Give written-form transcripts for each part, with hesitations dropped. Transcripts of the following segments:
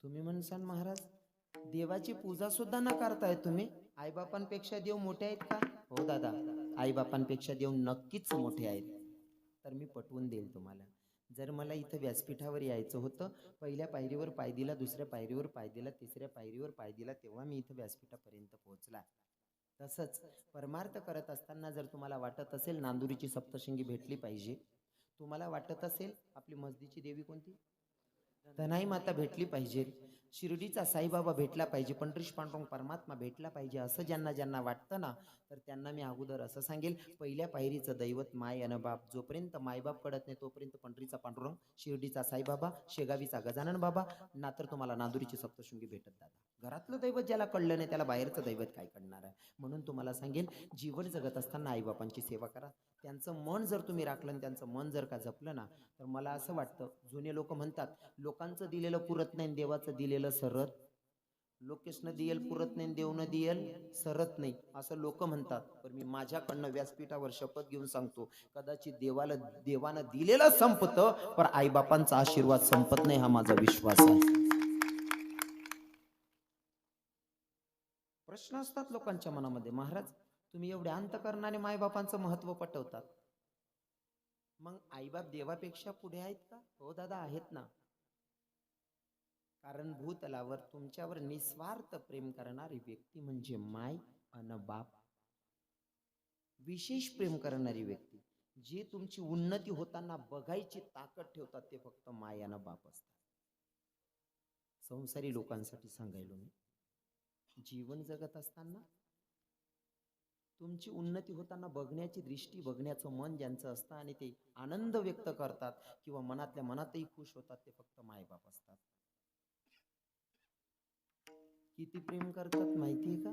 तुम्ही म्हणसान महाराज देवाची पूजा सुद्धा न करताय तुम्ही, आईबापांपेक्षा देव मोठे आहेत का? हो दादा, आईबापांपेक्षा देव नक्कीच मोठे आहेत. तर मी पटवून देईल तुम्हाला. जर मला इथं व्यासपीठावर यायचं होतं, पहिल्या पायरीवर पाय दिला, दुसऱ्या पायरीवर पाय दिला, तिसऱ्या पायरीवर पाय दिला, तेव्हा मी इथं व्यासपीठापर्यंत पोहोचला. तसंच परमार्थ करत असताना जर तुम्हाला वाटत असेल नांदुरीची सप्तशृंगी भेटली पाहिजे, तुम्हाला वाटत असेल आपली मस्जिदची देवी कोणती धनाई माता भेटली पाहिजे, शिर्डीचा साईबाबा भेटला पाहिजे, पंढरीश पांडुरंग परमात्मा भेटला पाहिजे, असं ज्यांना ज्यांना वाटतं ना, तर त्यांना मी अगोदर असं सांगेल, पहिल्या पायरीचं दैवत माय अन बाप. जोपर्यंत मायबाप कळत नाही तोपर्यंत पंढरीचा पांडुरंग, शिर्डीचा साईबाबा, शेगावीचा गजानन बाबा, ना तर तुम्हाला नांदुरीची सप्तशृंगी भेटत दादा. घरातलं दैवत ज्याला कळलं नाही त्याला बाहेरचं दैवत काय कळणार आहे? म्हणून तुम्हाला सांगेन, जीवन जगत असताना आईबापांची सेवा करा. त्यांचं मन जर तुम्ही राखलं आणि त्यांचं मन जर का जपलं ना, तर मला असं वाटतं, जुने लोक म्हणतात लोकांचं दिलेलं पुरत नाही, देवाचं दिलेलं सरत. लोकेशनं दियल पुरत नाही, देवनं दियल सरत नाही, असं लोक म्हणतात. पण मी माझ्याकडनं व्यासपीठावर शपथ घेऊन सांगतो, कदाचित देवानं दिलेलं संपतं, पण आईबापांचा आशीर्वाद संपत नाही, हा माझा विश्वास आहे. प्रश्न असतात लोकांच्या मनामध्ये, महाराज तुम्ही एवढे अंतकरणाने मायबापांचं महत्व पटवतात, मग आईबाप देवापेक्षा पुढे आहेत का? हो दादा, आहेत ना. कारण भूतलावर तुमच्यावर निस्वार्थ प्रेम करणारी व्यक्ती म्हणजे माय अन बाप. विशेष प्रेम करणारी व्यक्ती, जे तुमची उन्नती होताना बघायची ताकद ठेवतात, ते फक्त माय अन बाप असतात. संसारी लोकांसाठी सांगायलो मी, जीवन जगत असताना तुमची उन्नती होताना बघण्याची दृष्टी, बघण्याचं मन ज्यांचं असतं आणि ते आनंद व्यक्त करतात किंवा मनातल्या मनातही खुश होतात, ते फक्त मायबाप असतात. किती प्रेम करतात माहितीये का?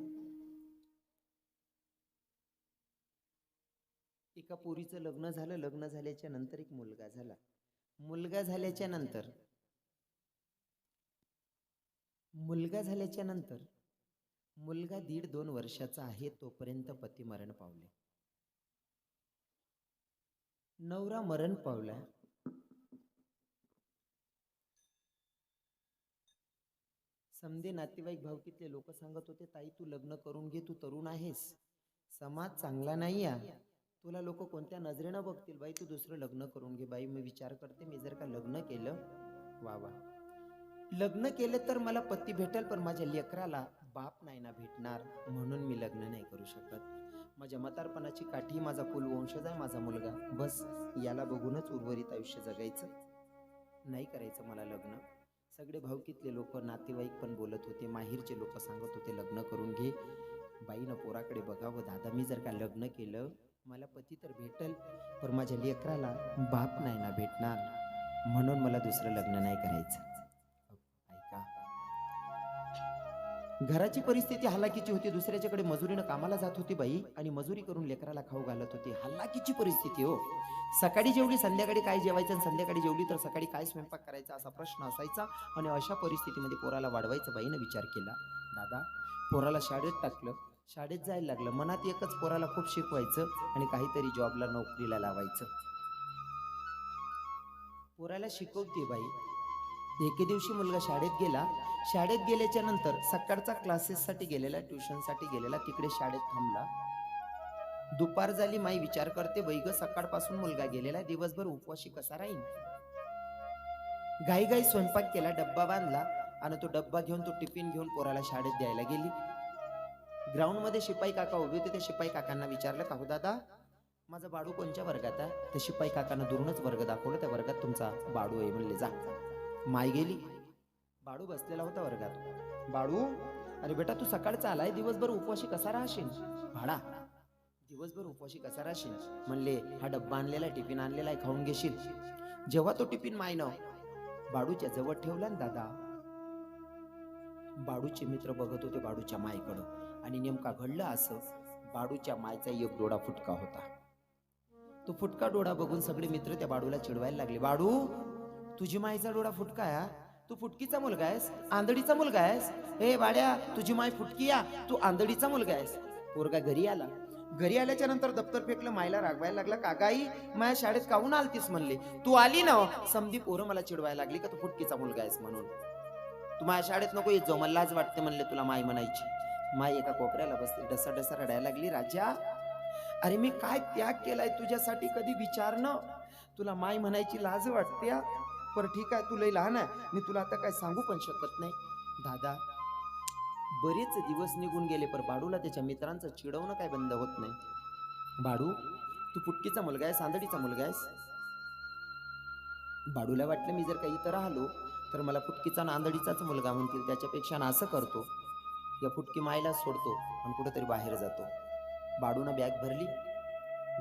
एका पोरीचं लग्न झालं, लग्न झाल्याच्या नंतर एक मुलगा झाला. मुलगा झाल्याच्या नंतर मुलगा 1.5-2 वर्षाचा आहे तोपर्यंत पती मरण पावले. नवरा मरण पावला. समधे नातेवाईक भावकीतले लोक सांगत होते, ताई तू लग्न करून घे, तू तरुण आहेस, समाज चांगला नाही आहे, तुला लोक कोणत्या नजरेनं बघतील, बाई तू दुसरं लग्न करून घे. बाई मी विचार करते, मी जर का लग्न केलं, वा वा, लग्न केलं तर मला पती भेटेल, पण माझ्या लेकराला बाप नाही ना भेटणार, म्हणून मी लग्न नाही करू शकत. माझ्या म्हातारपणाची काठी माझा कुलवंशज आहे, माझा मुलगा, बस याला बघूनच उर्वरित आयुष्य जगायचं, नाही करायचं मला लग्न. सगळे भावकीतले लोक, नातेवाईक पण बोलत होते, माहेरचे लोक सांगत होते लग्न करून घे. बाईनं पोराकडे बघावं, दादा मी जर का लग्न केलं, मला पती तर भेटल, पण माझ्या लेकराला बाप नाही ना भेटणार, म्हणून मला दुसरं लग्न नाही करायचं. ऐका, घराची परिस्थिती हलाखीची होती, दुसऱ्याच्याकडे मजुरीनं कामाला जात होती बाई, आणि मजुरी करून लेकराला खाऊ घालत होती. हलाखीची परिस्थिती हो. सकाळी जेवली संध्याकाळी काय जेवायचं, आणि संध्याकाळी जेवली तर सकाळी काय स्वयंपाक करायचा, असा प्रश्न असायचा. आणि अशा परिस्थितीमध्ये पोराला वाढवायचं. बाईनं विचार केला, दादा पोराला शाळेत टाकलं, शाळेत जायला लागलं, मनात एकच, पोराला खूप शिकवायचं आणि काहीतरी जॉबला नोकरीला लावायचं. पोराला शिकवते बाई. एके दिवशी मुलगा शाळेत गेला. शाळेत गेल्याच्या नंतर सकाळचा क्लासेससाठी गेलेला, ट्युशनसाठी गेलेला, तिकडे शाळेत थांबला. दुपार झाली, माई विचार करते, बाई ग सकाळपासून मुलगा गेलेला, दिवसभर उपवाशी कसा राहील. घाई स्वयंपाक केला, डब्बा बांधला, आणि तो डब्बा घेऊन, तो टिफिन घेऊन पोराला शाळेत द्यायला गेली. ग्राउंड मध्ये शिपाई काका उभे होते. त्या शिपाई काकांना विचारलं, काकू दादा माझा बाडू कोणत्या वर्गात आहे? त्या शिपाई काकांना दुरूनच वर्ग दाखवलं, त्या वर्गात तुमचा बाडू आहे म्हणले. जा. माय गेली, बाडू बसलेला होता वर्गात. बाडू, अरे बेटा तू सकाळचा आलाय, दिवसभर उपवाशी कसा राहशील? भाडा, दिवसभर उपवाशी कसा राहशील? म्हणले, हा डब्बा आणलेला आहे, टिफिन आणलेला आहे, खाऊन घेशील. जेव्हा तो टिफिन मायनं बाडूच्या जवळ ठेवला ना दादा, बाडूचे मित्र बघत होते बाडूच्या मायकडं, आणि नेमका घडलं असं, बाडूच्या मायचा एक डोळा फुटका होता. तो फुटका डोळा बघून सगळे मित्र त्या बाडूला चिडवायला लागले, बाडू तुझी मायचा डोळा फुटका आहे, तू फुटकीचा मुलगा आहेस, आंधळीचा मुलगा आहेस. हे बाड्या, तुझी माय फुटकी या, तू आंधळीचा मुलगा आहेस. पोरगा घरी आला. घरी आल्याच्या नंतर दप्तर फेकलं, मायला रागवायला लागला, काकाई माझ्या शाळेत काहून आलतीस म्हणले. तू आली ना, समधी पोरं मला चिडवायला लागली का तू फुटकीचा मुलगा आहेस म्हणून. तू माझ्या शाळेत नको येत जाऊ, मला लाज वाटते म्हणले तुला माय म्हणायची. माय एका कोपऱ्याला बसली, डसा डसा रडायला लागली. राजा, अरे मी काय त्याग केलाय तुझ्यासाठी, कधी विचार न. तुला माय म्हणायची लाज वाटते. पर ठीक आहे, तुला लहान आहे, मी तुला आता काय सांगू पण शकत नाही. दादा, बरेच दिवस निघून गेले, पर बाडूला त्याच्या मित्रांचं चिडवणं काय बंद होत नाही. बाडू, तू पुटकीचा मुलगा आहेस, आंधळीचा मुलगा आहेस. बाडूला वाटलं मी जर काही इथं राहिलो तर मला फुटकीचा आणि आंधळीचाच मुलगा म्हणतील, त्याच्यापेक्षा ना असं करतो, या फुटकी मायला सोडतो आणि कुठेतरी बाहेर जातो. बाडूनं बॅग भरली,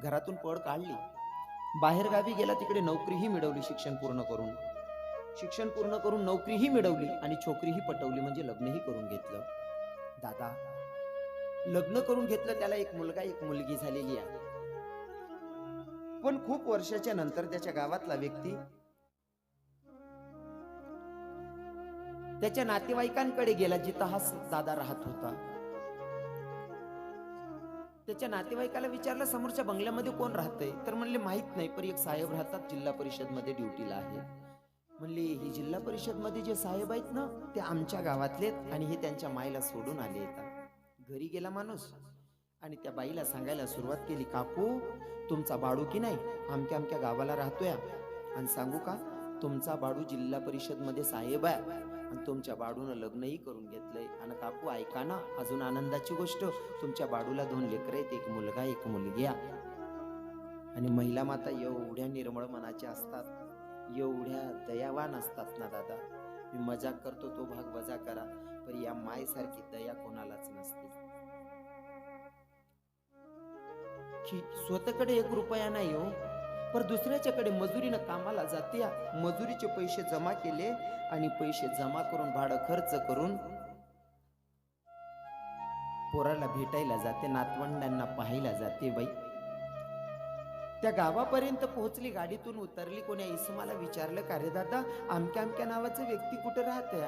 घरातून पळ काढली, बाहेर गावी गेला. तिकडे नोकरीही मिळवली, शिक्षण पूर्ण करून नोकरीही मिळवली आणि छोकरीही पटवली, म्हणजे लग्नही करून घेतलं. दादा, लग्न करून घेतलं, त्याला एक मुलगा एक मुलगी झालेली आहे. पण खूप वर्षाच्या नंतर त्याच्या गावातला व्यक्ती त्याच्या नातेवाईकांकडे गेला, जिथं हा दादा राहत होता. त्याच्या नातेवाईकाला विचारलं, समोरच्या बंगल्यामध्ये कोण राहतंय? तर म्हणले माहित नाही, पण एक साहेब राहतात, जिल्हा परिषद मध्ये ड्युटीला आहे. म्हणले ही जिल्हा परिषद मध्ये जे साहेब आहेत ना, ते आमच्या गावातलेत आणि हे त्यांच्या मायला सोडून आले आहेत. घरी गेला माणूस आणि त्या बाईला सांगायला सुरुवात केली, काकू, तुमचा बाडू की नाही आमक्या आमक्या गावाला राहतोय, आणि सांगू का, तुमचा बाडू जिल्हा परिषद मध्ये साहेब आहे आणि तुमच्या बाडूनं लग्नही करून घेतलंय. आणि काकू ऐका ना, अजून आनंदाची गोष्ट, तुमच्या बाडूला 2 लेकरं आहेत, एक मुलगा एक मुलगी. आणि महिला माता एवढ्या निर्मळ मनाच्या असतात, एवढ्या दयावान असतात ना दादा. मी मजाक करतो, तो भाग वजा करा, पण या मायसारखी दया कोणालाच नसते. की स्वतःकडे 1 रुपया नाही हो, पर दुसऱ्याच्याकडे मजुरीनं कामाला जाते, मजुरीचे पैसे जमा केले आणि पैसे जमा करून भाडं खर्च करून पोराला भेटायला जाते, नातवंडांना पाहायला जाते. बाई त्या गावापर्यंत पोहोचली, गाडीतून उतरली, कोण्या इसमाला विचारलं, का रे दादा, आमक्या आमक्या नावाचं व्यक्ती कुठे राहते?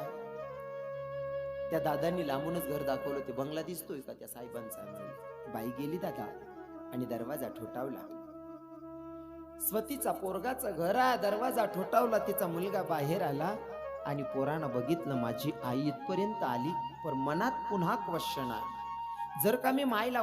त्या दादांनी लांबूनच घर दाखवलं, ते बंगला दिसतोय का त्या साहेबांचा? बाई गेली दादा आणि दरवाजा ठोठावला. स्वतीचा पोरगाचं घर आहे, दरवाजा ठोठावला, तिचा मुलगा बाहेर आला आणि पोरानं बघितलं, माझी आई इथपर्यंत आली, पण मनात पुन्हा क्वेश्चन आहे, जर का मी मायला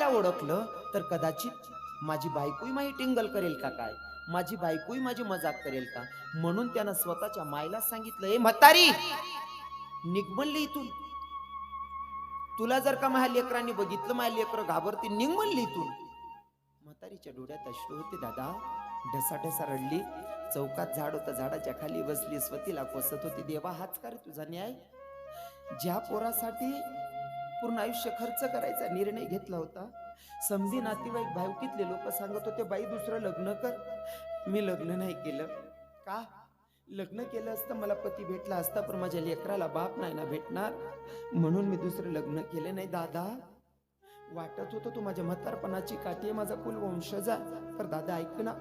ओळखलं तर कदाचित माझी बायकोही माझी टिंगल करेल का काय, माझी बायकोही माझी मजाक करेल का. म्हणून त्यानं स्वतःच्या मायला सांगितलं, ए म्हातारी, निघ म्हणली इथून. तुला जर का माझ्या लेकरांनी बघितलं, माझ्या लेकरं घाबरते, निघ म्हणली इथून. म्हातारीच्या डोळ्यात अश्रू होते दादा, ढसाढसा रडली. चौकात झाड होतं, झाडाच्या खाली बसली, स्वतीला कोसत होती, देवा हाच का रे तुझा न्याय? ज्या पोरासाठी पूर्ण आयुष्य खर्च करायचा निर्णय घेतला होता, समधी नातेवाईक भावकीतले लोक सांगत होते, बाई दुसरं लग्न कर. मी लग्न नाही केलं. का? लग्न केलं असतं मला पती भेटला असता, पण माझ्या लेकराला बाप नाही ना भेटणार, म्हणून मी दुसरं लग्न केलं नाही. दादा, वाटत होतं तू माझ्या म्हातारपणाची काठी आहे, माझा कुल वंशज आहे, तर दादा ऐक ना,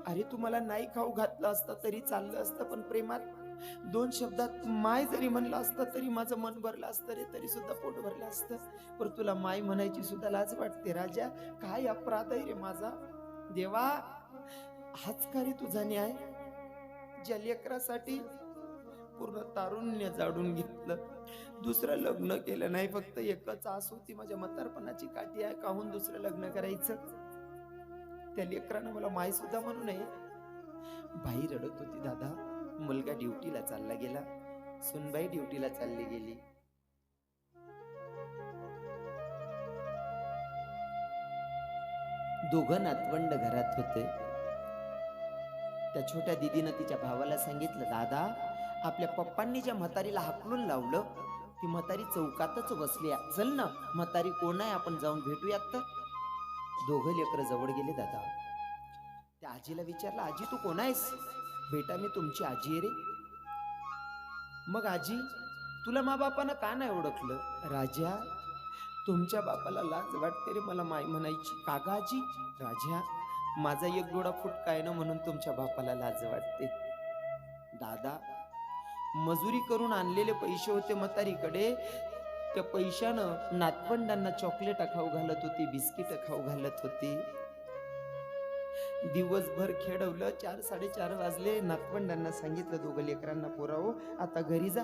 अरे तू मला नाही खाऊ घातलं असतं तरी चाललं असतं, पण प्रेमात 2 शब्दात माय जरी म्हणलं असतं तरी माझं मन भरलं असतं रे, तरी सुद्धा पोट भरलं असतं. पण तुला माय म्हणायची सुद्धा लाज वाटते. राजा, काय अपराध आहे रे माझा? देवा, हाच का रे तुझा न्याय? ज्या लेकरासाठी पूर्ण तारुण्य जाडून घेतलं, दुसरं लग्न केलं नाही, फक्त एकच आस होती, माझ्या म्हातारपणाची काठी आहे, काहून दुसरं लग्न करायचं? त्या लेकरानं मला माय सुद्धा म्हणू नये. बाई रडत होती दादा. मुलगा ड्युटीला चालला गेला, सुनबाई ड्युटीला चालली गेली. दोघं नातवंड घरात होते. त्या छोट्या दिदीनं तिच्या भावाला सांगितलं, दादा, आपल्या पप्पांनी ज्या म्हातारीला हाकलून लावलं, ती म्हातारी चौकातच बसली, चल ना, म्हातारी कोण आहे, आपण जाऊन भेटूयात. तर दोघं लेकरं जवळ गेले. दादा त्या आजीला विचारलं, आजी तू कोण आहेस? बेटा मी तुमची आजी आहे रे. मग आजी, तुला मा बापानं का नाही ओळखलं? राजा, तुमच्या बापाला लाज वाटते रे मला माय म्हणायची. का ग आजी? राजा, माझा एक डोळा फुटका आहे ना, म्हणून तुमच्या बापाला लाज वाटते. दादा, मजुरी करून आणलेले पैसे होते म्हातारीकडे, त्या पैशानं नातवंडांना चॉकलेट खाऊ घालत होती, बिस्किट खाऊ घालत होती. दिवसभर खेळवलं, 4-4:30 वाजले. नातवंडांना सांगितलं, दोघं लेकरांना पोरावो आता घरी जा,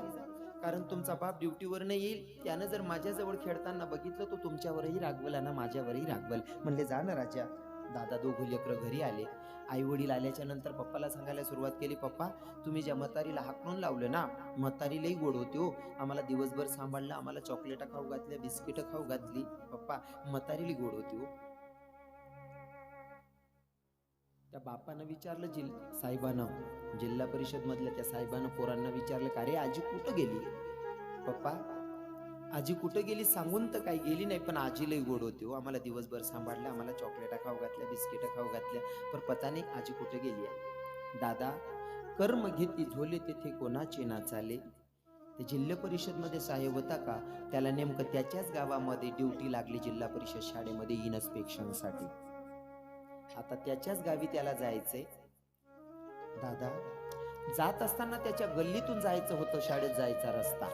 कारण तुमचा बाप ड्युटीवर नाही येईल. त्यानं जर माझ्याजवळ खेळताना बघितलं तो तुमच्यावरही रागवल आणि माझ्यावरही रागवल. म्हणले जा ना राजा. दादा दोघं लेकरं घरी आले. आई वडील आल्याच्या नंतर पप्पाला सांगायला सुरुवात केली, पप्पा तुम्ही ज्या म्हातारीला हाकलून लावलं ना, म्हातारी लई गोड होती हो, आम्हाला दिवसभर सांभाळलं, आम्हाला चॉकलेटं खाऊ घातल्या, बिस्किटं खाऊ घातली. पप्पा म्हातारी लई गोड होती हो. त्या बापानं विचारलं, साहेबानं, जिल्हा परिषद मधल्या त्या साहेबानं पोरांना विचारलं, का रे आजी कुठं गेली? पप्पा आजी कुठं गेली सांगून तर काही गेली नाही, पण आजी लई गोड होती हो, आम्हाला दिवसभर सांभाळलं, आम्हाला चॉकलेटा खाऊ घातल्या, बिस्किटं खाऊ घातल्या, पण पता नाही आजी कुठं गेली आहे. दादा कर्म घेती झोले तेथे कोणाचे ना चाले. ते जिल्हा परिषद मध्ये साहेब होता का, त्याला नेमकं त्याच्याच गावामध्ये ड्युटी लागली जिल्हा परिषद शाळेमध्ये इन्स्पेक्शन साठी. आता त्याच्याच गावी त्याला जायचंय. दादा जात असताना त्याच्या गल्लीतून जायचं होतं, शाळेत जायचा रस्ता.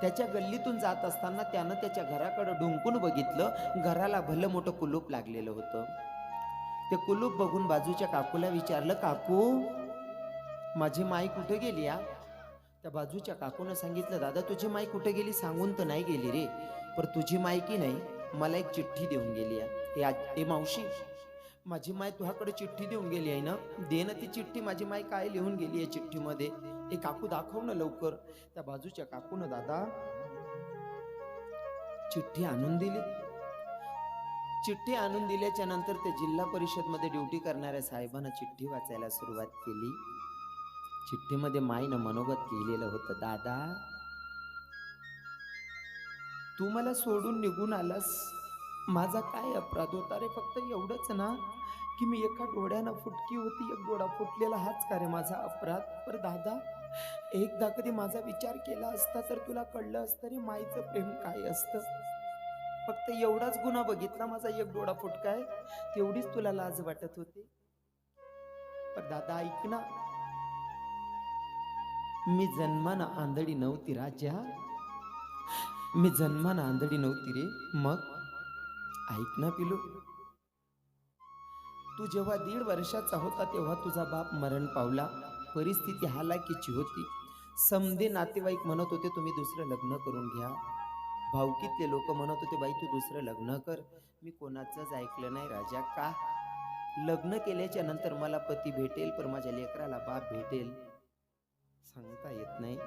त्याच्या गल्लीतून जात असताना त्यानं त्याच्या घराकडे ढुंकून बघितलं, घराला भलं मोठं कुलूप लागलेलं होतं. ते कुलूप बघून बाजूच्या काकूला विचारलं, काकू माझी माई कुठे गेली? त्या बाजूच्या काकूनं सांगितलं, दादा तुझी माई कुठे गेली सांगून तर नाही गेली रे, पण तुझी माई की नाही मला एक चिठ्ठी देऊन गेली आहे. ए मावशी, माझी माय तुझ्याकडे चिठ्ठी देऊन गेली आहे ना, दे ना ती चिठ्ठी, माझी माय काय लिहून गेली आहे चिठ्ठीमध्ये, ए काकू दाखव ना लवकर. त्या बाजूच्या काकूनं दादा चिठ्ठी आणून दिली. चिठ्ठी आणून दिल्याच्या नंतर ते जिल्हा परिषद मध्ये ड्युटी करणाऱ्या साहेबांना चिठ्ठी वाचायला सुरुवात केली. चिठ्ठीमध्ये माईनं मनोगत केलेलं होतं, दादा तू मला सोडून निघून आलास, माझा काय अपराध होता रे, फक्त एवढंच ना की मी एका डोळ्यानं फुटकी होती, एक डोळा फुटलेला, हाच का रे माझा अपराध? पर दादा एकदा कधी माझा विचार केला असता तर तुला कळलं असतं रे माईचं प्रेम काय असतं. फक्त एवढाच गुन्हा बघितला, माझा एक डोळा फुटकाय, तेवढीच तुला लाज वाटत होती. पण दादा ऐक ना, मी जन्मानं आंधळी नव्हती राजा, मी जन्मानं आंधळी नव्हती रे. मग ऐक ना पिलू, तू जेव्हा 1.5 वर्षाचा होता तेव्हा तुझा बाप मरण पावला. परिस्थिती हालाकीची होती. समधे नातेवाईक म्हणत होते तुम्ही दुसरं लग्न करून घ्या. भावकीतले लोक म्हणत होते बाई तू दुसरं लग्न कर. मी कोणाचंच ऐकलं नाही राजा. का? लग्न केल्याच्या नंतर मला पती भेटेल पण माझ्या लेकराला बाप भेटेल सांगता येत नाही.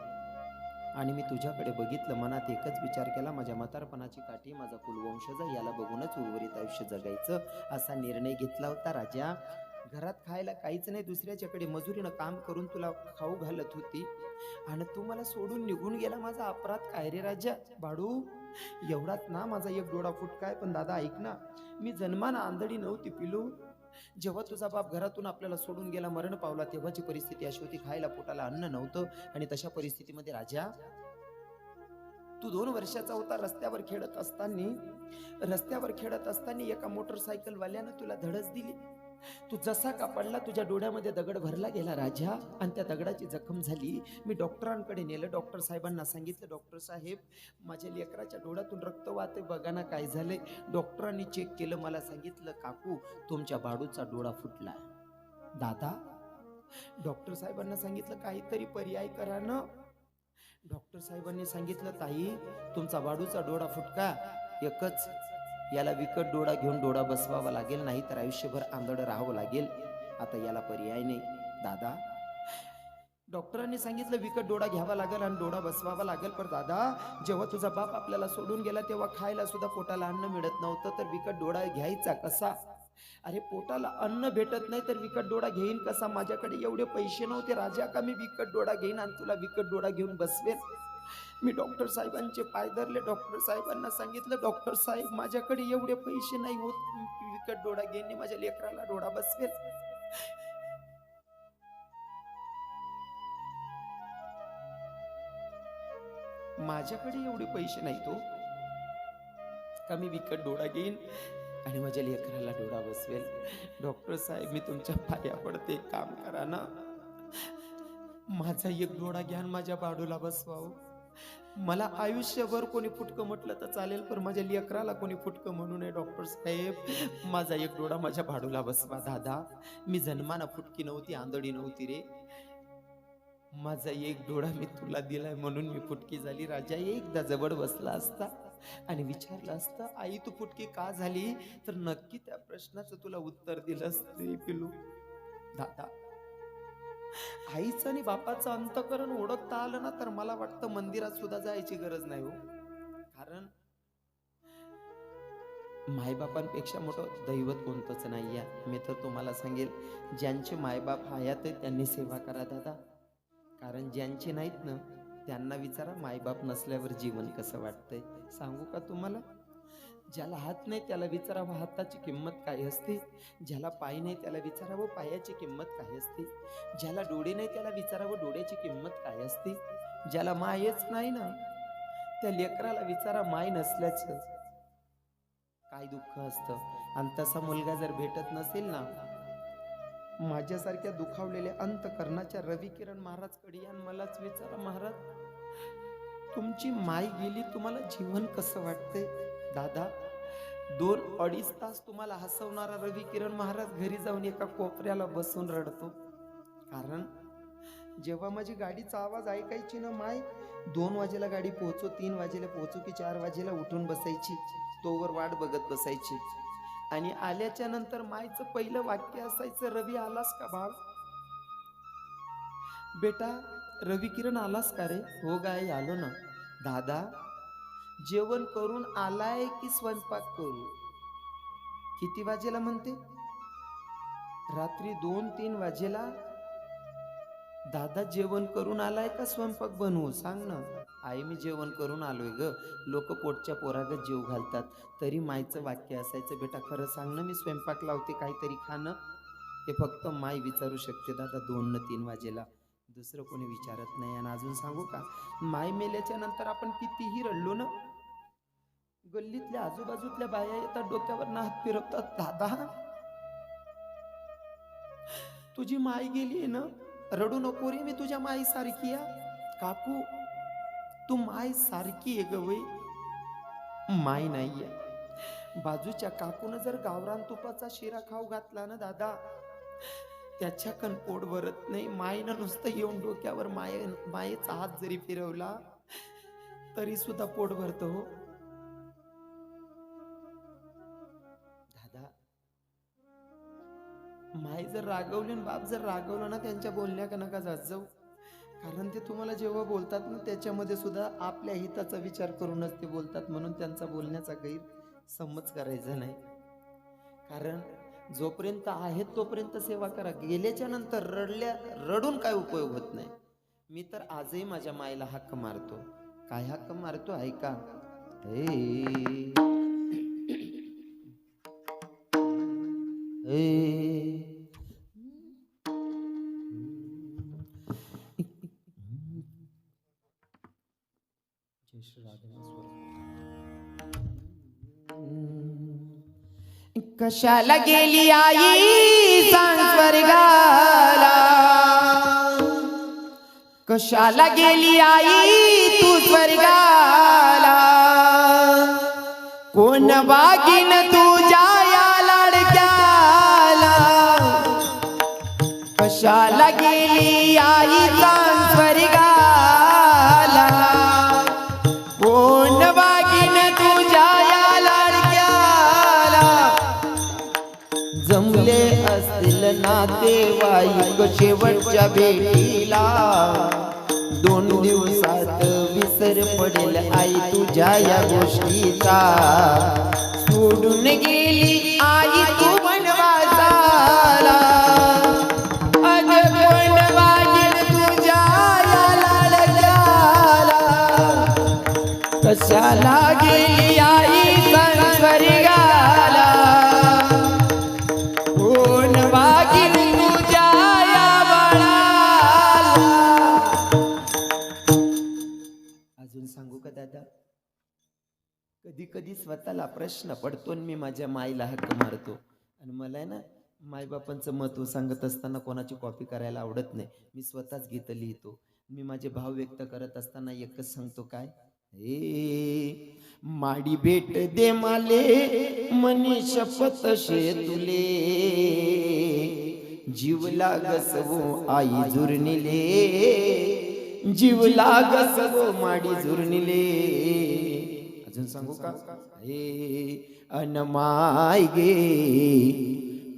आणि मी तुझ्याकडे बघितलं, मनात एकच विचार केला, माझ्या म्हातारपणाची काठी माझा कुलवंशज, याला बघूनच उर्वरित आयुष्य जगायचं असा निर्णय घेतला होता राजा. घरात खायला काहीच नाही, दुसऱ्याच्याकडे मजुरीनं काम करून तुला खाऊ घालत होती आणि तू मला सोडून निघून गेला. माझा अपराध काय रे राजा? बाळू एवढाच ना, माझा एक डोळा फुटकाय. पण दादा ऐक ना, मी जन्मानं आंधळी नव्हती पिलू. जेव्हा तुझा बाप घरातून आपल्याला सोडून गेला, मरण पावला, तेव्हाची परिस्थिती अशी होती, खायला पोटाला अन्न नव्हतं. आणि तशा परिस्थितीमध्ये राजा तू 2 वर्षाचा होता. रस्त्यावर खेळत असताना एका मोटरसायकलवाल्यानं तुला धडक दिली. तू जसा का पडला, तुझ्या डोळ्यामध्ये दगड भरला गेला राजा आणि त्या दगडाची जखम झाली. मी डॉक्टरांकडे नेलं. डॉक्टर साहेबांना सांगितलं, डॉक्टर साहेब माझ्या लेकराच्या डोळ्यातून रक्त वाहते, बघा ना काय झालंय. डॉक्टरांनी चेक केलं, मला सांगितलं काकू तुमच्या बाळूचा डोळा फुटला. दादा डॉक्टर साहेबांना सांगितलं काहीतरी पर्याय करा ना. डॉक्टर साहेबांनी सांगितलं ताई तुमचा बाळूचा डोळा फुटका एकच, याला विकत डोळा घेऊन डोळा बसवावा लागेल, नाही तर आयुष्यभर आंधळं राहावं लागेल. आता याला पर्याय नाही. दादा डॉक्टरांनी सांगितलं विकत डोळा घ्यावा लागेल आणि डोळा बसवावा लागेल. पण दादा जेव्हा तुझा बाप आपल्याला सोडून गेला तेव्हा खायला सुद्धा पोटाला अन्न मिळत नव्हतं, तर विकत डोळा घ्यायचा कसा? अरे पोटाला अन्न भेटत नाही तर विकत डोळा घेईन कसा? माझ्याकडे एवढे पैसे नव्हते राजा का मी विकत डोळा घेईन आणि तुला विकत डोळा घेऊन बसवेन. मी डॉक्टर साहेबांचे पाय धरले. डॉक्टर साहेबांना सांगितलं डॉक्टर साहेब माझ्याकडे एवढे पैसे नाही होत, विकत डोळा घेईन, माझ्या लेकराला डोळा बसवेल. माझ्याकडे एवढे पैसे नाही तो का मी विकत डोळा घेईन आणि माझ्या लेकराला डोळा बसवेल. डॉक्टर साहेब मी तुमच्या पाया पडते, काम करा ना, माझा एक डोळा घ्या माझ्या बाळूला बसवाव. मला आयुष्यभर कोणी फुटकं म्हटलं तर चालेल, पण माझ्या लेकराला कोणी फुटकं म्हणू नये डॉक्टर साहेब. माझा एक डोळा माझ्या भाडूला बसवा दादा. मी जन्माना फुटकी नव्हती, आंधळी नव्हती रे. माझा एक डोळा मी तुला दिलाय म्हणून मी फुटकी झाली. राजा एकदा जवळ बसला असता आणि विचारलं असतं, आई तू फुटकी का झाली, तर नक्की त्या प्रश्नाचं तुला उत्तर दिलं असते पिलू. दादा, आईचं आणि बापाचं अंतकरण ओळखता आलं ना, तर मला वाटतं मंदिरात सुद्धा जायची गरज नाही हो. कारण मायबापांपेक्षा मोठं दैवत कोणतंच नाही आहे. मी तर तुम्हाला सांगेल, ज्यांचे मायबाप हयात आहेत त्यांनी सेवा करा दादा. कारण ज्यांचे नाहीत ना, त्यांना विचारा मायबाप नसल्यावर जीवन कसं वाटतंय. सांगू का तुम्हाला, ज्याला हात नाही त्याला विचारावं हाताची किंमत काय असते, ज्याला पाय नाही त्याला विचारावं पायाची किंमत काय असते, ज्याला डोळे नाही त्याला विचारावं डोळ्याची किंमत काय असते, ज्याला मायच नाही ना त्या लेकराला विचारा माय नसल्याचं काय दुःख असतं. आणि तसा मुलगा जर भेटत नसेल ना, माझ्यासारख्या दुखावलेल्या अंतकरणाच्या रविकिरण महाराजकडे या, मलाच विचारा महाराज तुमची माय गेली, तुम्हाला जीवन कसं वाटतंय. दादा, 2-2.5 तास तुम्हाला हसवणारा रविकिरण महाराज घरी जाऊन एका कोपऱ्याला बसून रडतो. कारण जेव्हा माझी गाडीचा आवाज ऐकायची ना माय, 2 वाजेला गाडी पोहोचो, 3 वाजेला पोहोचो की 4 वाजेला उठून बसायची, तोवर वाट बघत बसायची. आणि आल्याच्या नंतर मायचं पहिलं वाक्य असायचं, रवी आलास का भाव. बेटा रवी किरण आलास का रे. हो गाय आलो ना. दादा जेवण करून आलाय की स्वयंपाक करू. किती वाजेला म्हणते, रात्री 2-3 वाजेला. दादा जेवण करून आलाय का स्वयंपाक बनवू सांग ना. आई मी जेवण करून आलोय ग, लोक पोटच्या पोरागत जीव घालतात. तरी मायचं वाक्य असायचं, बेटा खरं सांग ना, मी स्वयंपाक लावते काहीतरी खाणं. हे फक्त माय विचारू शकते दादा 2-3 वाजेला, दुसरं कोणी विचारत नाही. आणि अजून सांगू का, माय मेल्याच्या नंतर आपण कितीही रडलो ना, गल्लीतल्या आजूबाजूतल्या बाया येतात डोक्यावर हात फिरवतात, दादा तुझी माय गेली ना, रडू नको रे, मी तुझ्या माई सारखी आहे. काकू तू माय सारखी आहे ग वय. माय नाहीये. बाजूच्या काकून जर गावरान तुपाचा शिरा खाऊ घातला ना दादा, त्याच्या कण पोट भरत नाही. मायनं नुसतं येऊन डोक्यावर मायेचा हात जरी फिरवला तरी सुद्धा पोट भरत हो दादा. माय जर रागवली आणि बाप जर रागवला ना, त्यांच्या बोलण्या का नका जात जाऊ. कारण ते तुम्हाला जेव्हा बोलतात ना, त्याच्यामध्ये सुद्धा आपल्या हिताचा विचार करूनच ते बोलतात. म्हणून त्यांचा बोलण्याचा गैरसमज करायचा नाही. कारण जोपर्यंत आहेत तोपर्यंत सेवा करा. गेल्याच्या नंतर रडून काय उपयोग होत नाही. मी तर आजही माझ्या मायला हक्क मारतो. काय हक्क मारतो ऐका. कशाला गेली आई सांग स्वर्गाला, कशाला गेली आई तू स्वर्गाला, कोण वागीन तुझ्या या लाडक्याला. कशाला गेली आई सांग स्वर्गाला, कोण वागीन तुझ्या या लाडक्याला. जमले असतील नातेवाईक शेवटच्या भेटीला, 2 दिवसात विसर पडेल आई तुझ्या या गोष्टीचा. सोडून गेली आई तू वनवासाला, अग कोण वागेल तुझ्या या लाडक्याला. कशाला गेली आई सांग स्वर्गाला, कोण वागेल तुझ्या या बाळाला. अजून सांगू का दादा, कधी कधी स्वतःला प्रश्न पडतो, मी माझ्या माईला हक्क मारतो. आणि मला ना मायबापांचं महत्त्व सांगत असताना कोणाची कॉपी करायला आवडत नाही. मी स्वतःच गीतं लिहितो. मी माझे भाव व्यक्त करत असताना एकच सांगतो काय, माडी भेट दे माले मनी शपथ शे तुले, जीव लागसवो आई जुर्निले, जीव लागसवो माडी जुर्निले. अजून सांगू का, अनमाय गे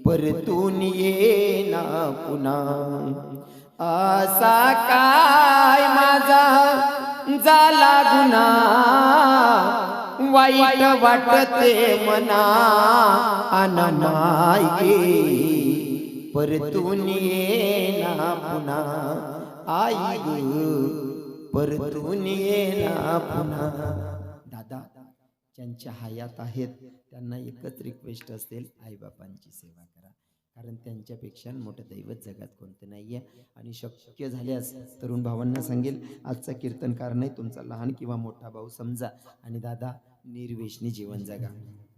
परतून ये ना पुन्हा, असा काय माझा झाला गुन्हा, वाईट वाटते मना, अनमाय गे परतून ये ना पुन्हा, आई ग परतून ये ना पुन्हा. दादा ज्यांच्या हयात आहेत त्यांना एकच रिक्वेस्ट असेल, आईबापांची सेवा करा, कारण त्यांच्यापेक्षा मोठं दैवत जगात कोणतं नाही आहे. आणि शक्य झाल्यास तरुण भावांना सांगेल, आजचा कीर्तनकार नाही, तुमचा लहान किंवा मोठा भाऊ समजा आणि दादा निर्व्यसनी जीवन जगा.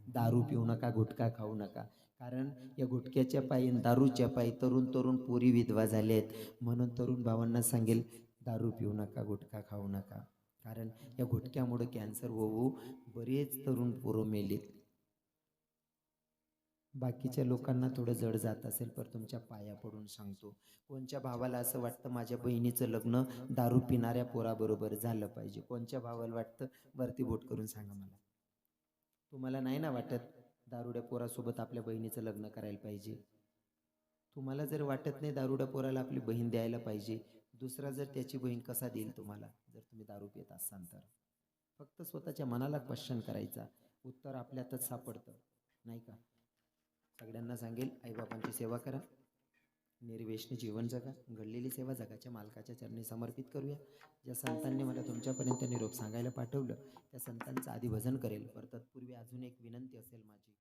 दारू पिऊ नका, गुटखा खाऊ नका, कारण या गुटख्याच्या पायी दारूच्या पायी तरुण पोरी विधवा झाले आहेत. म्हणून तरुण भावांना सांगेल, दारू पिऊ नका, गुटखा खाऊ नका, कारण या गुटख्यामुळे कॅन्सर होऊ बरेच तरुण पोरं मेलेत. बाकीच्या लोकांना थोडं जड जात असेल, पण तुमच्या पाया पडून सांगतो, कोणच्या भावाला असं वाटतं माझ्या बहिणीचं लग्न दारू पिणाऱ्या पोराबरोबर झालं पाहिजे? कोणच्या भावाला वाटतं? वरती बोट करून सांगा मला. तुम्हाला नाही ना वाटत दारुड्या पोरासोबत आपल्या बहिणीचं लग्न करायला पाहिजे? तुम्हाला जर वाटत नाही दारुड्या पोराला आपली बहीण द्यायला पाहिजे, दुसरा जर त्याची बहीण कसा देईल तुम्हाला, जर तुम्ही दारू पित असाल तर? फक्त स्वतःच्या मनाला क्वेश्चन करायचा, उत्तर आपल्यातच सापडतं, नाही का? सगळ्यांना सांगेल, आईबापांची सेवा करा, निर्व्यसनी जीवन जगा, घडलेली सेवा जगाच्या मालकाच्या चरणी समर्पित करूया. ज्या संतांनी मला तुमच्यापर्यंत निरोप सांगायला पाठवलं त्या संतांचं आधी भजन करेल, पर तत्पूर्वी अजून एक विनंती असेल माझी.